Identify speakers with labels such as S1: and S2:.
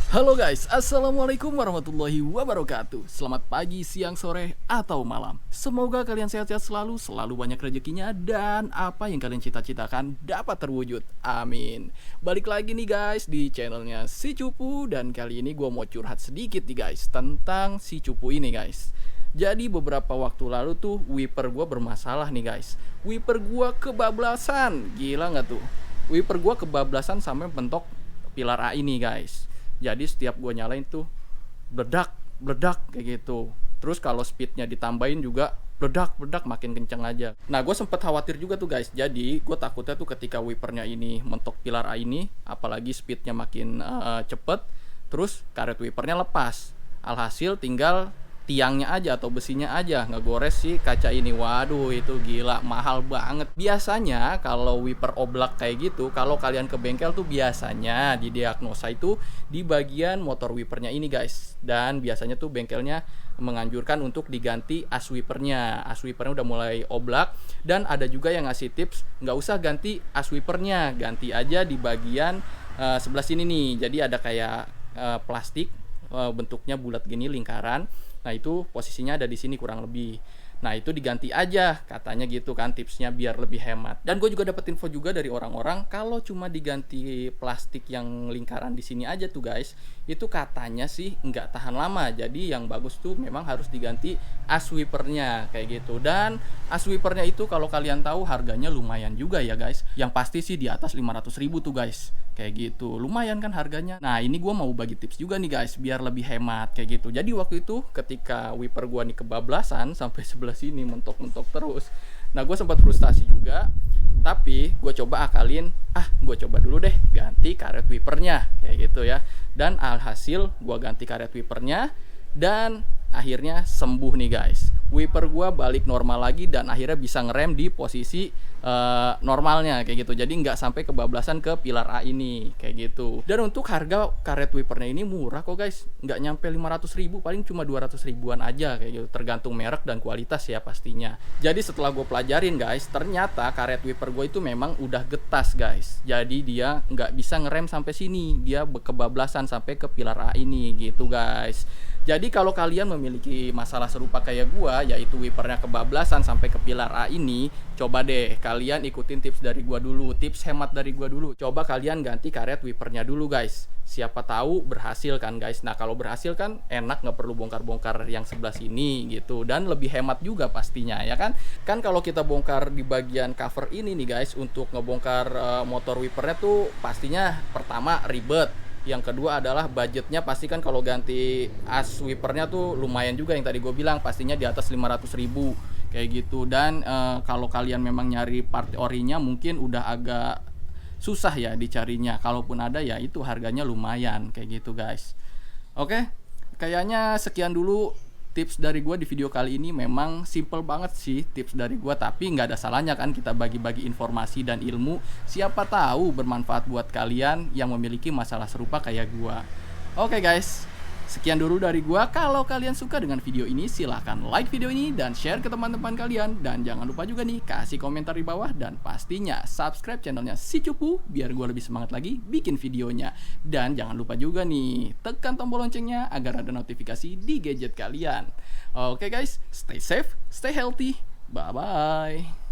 S1: Halo guys, assalamualaikum warahmatullahi wabarakatuh. Selamat pagi, siang, sore, atau malam. Semoga kalian sehat-sehat selalu banyak rezekinya, dan apa yang kalian cita-citakan dapat terwujud. Amin. Balik lagi nih guys di channelnya Si Cupu, dan kali ini gue mau curhat sedikit nih guys tentang si Cupu ini guys. Jadi beberapa waktu lalu tuh wiper gue bermasalah nih guys. Wiper gue kebablasan, gila nggak tuh? Wiper gue kebablasan sampai mentok pilar A ini guys. Jadi setiap gue nyalain tuh bledak kayak gitu. Terus kalau speednya ditambahin juga bledak makin kenceng aja. Nah, gue sempet khawatir juga tuh guys. Jadi gue takutnya tuh ketika wipernya ini mentok pilar A ini, apalagi speednya makin cepet, terus karet wipernya lepas. Alhasil tinggal tiangnya aja atau besinya aja ngegores si kaca ini. Waduh, itu gila mahal banget. Biasanya kalau wiper oblak kayak gitu, kalau kalian ke bengkel tuh biasanya didiagnosa itu di bagian motor wipernya ini guys. Dan biasanya tuh bengkelnya menganjurkan untuk diganti as wipernya. As wipernya udah mulai oblak, dan ada juga yang ngasih tips nggak usah ganti as wipernya, ganti aja di bagian sebelah sini nih. Jadi ada kayak plastik, bentuknya bulat gini, lingkaran. Nah, itu posisinya ada di sini kurang lebih. Nah, itu diganti aja katanya gitu kan, tipsnya biar lebih hemat. Dan gue juga dapat info juga dari orang-orang kalau cuma diganti plastik yang lingkaran di sini aja tuh guys, itu katanya sih nggak tahan lama. Jadi yang bagus tuh memang harus diganti as wipernya kayak gitu. Dan as wipernya itu kalau kalian tahu harganya lumayan juga ya guys. Yang pasti sih di atas 500.000 tuh guys. Kayak gitu, lumayan kan harganya. Nah, ini gue mau bagi tips juga nih guys biar lebih hemat kayak gitu. Jadi waktu itu ketika wiper gue nih kebablasan sampai sebelah sini mentok-mentok terus. Nah, gue sempat frustasi juga. Tapi gue coba akalin, gue coba dulu deh ganti karet wipernya kayak gitu ya. Dan alhasil gue ganti karet wipernya, dan akhirnya sembuh nih guys. Wiper gue balik normal lagi dan akhirnya bisa ngerem di posisi normalnya kayak gitu. Jadi nggak sampai kebablasan ke pilar A ini kayak gitu. Dan untuk harga karet wipernya ini murah kok guys, nggak nyampe 500.000, paling cuma 200.000-an aja kayak gitu, tergantung merek dan kualitas ya pastinya. Jadi setelah gue pelajarin guys, ternyata karet wiper gue itu memang udah getas guys. Jadi dia nggak bisa ngerem sampai sini, dia kebablasan sampai ke pilar A ini gitu guys. Jadi kalau kalian memiliki masalah serupa kayak gua, yaitu wipernya kebablasan sampai ke pilar A ini, coba deh kalian ikutin tips dari gua dulu, tips hemat dari gua dulu. Coba kalian ganti karet wipernya dulu guys. Siapa tahu berhasil kan guys. Nah, kalau berhasil kan enak, nggak perlu bongkar-bongkar yang sebelah sini gitu, dan lebih hemat juga pastinya ya kan. Kan kalau kita bongkar di bagian cover ini nih guys, untuk ngebongkar motor wipernya tuh pastinya pertama ribet. Yang kedua adalah budgetnya, pasti kan kalau ganti as wipernya tuh lumayan juga, yang tadi gue bilang pastinya di atas 500.000 kayak gitu. Dan kalau kalian memang nyari part orinya mungkin udah agak susah ya dicarinya. Kalaupun ada ya itu harganya lumayan kayak gitu guys. Oke, kayaknya sekian dulu tips dari gue di video kali ini. Memang simple banget sih tips dari gue, tapi nggak ada salahnya kan kita bagi-bagi informasi dan ilmu. Siapa tahu bermanfaat buat kalian yang memiliki masalah serupa kayak gue. Oke guys, sekian dulu dari gue. Kalau kalian suka dengan video ini, silahkan like video ini dan share ke teman-teman kalian. Dan jangan lupa juga nih kasih komentar di bawah, dan pastinya subscribe channelnya Si Cupu biar gue lebih semangat lagi bikin videonya. Dan jangan lupa juga nih tekan tombol loncengnya agar ada notifikasi di gadget kalian. Oke guys, stay safe, stay healthy, bye bye.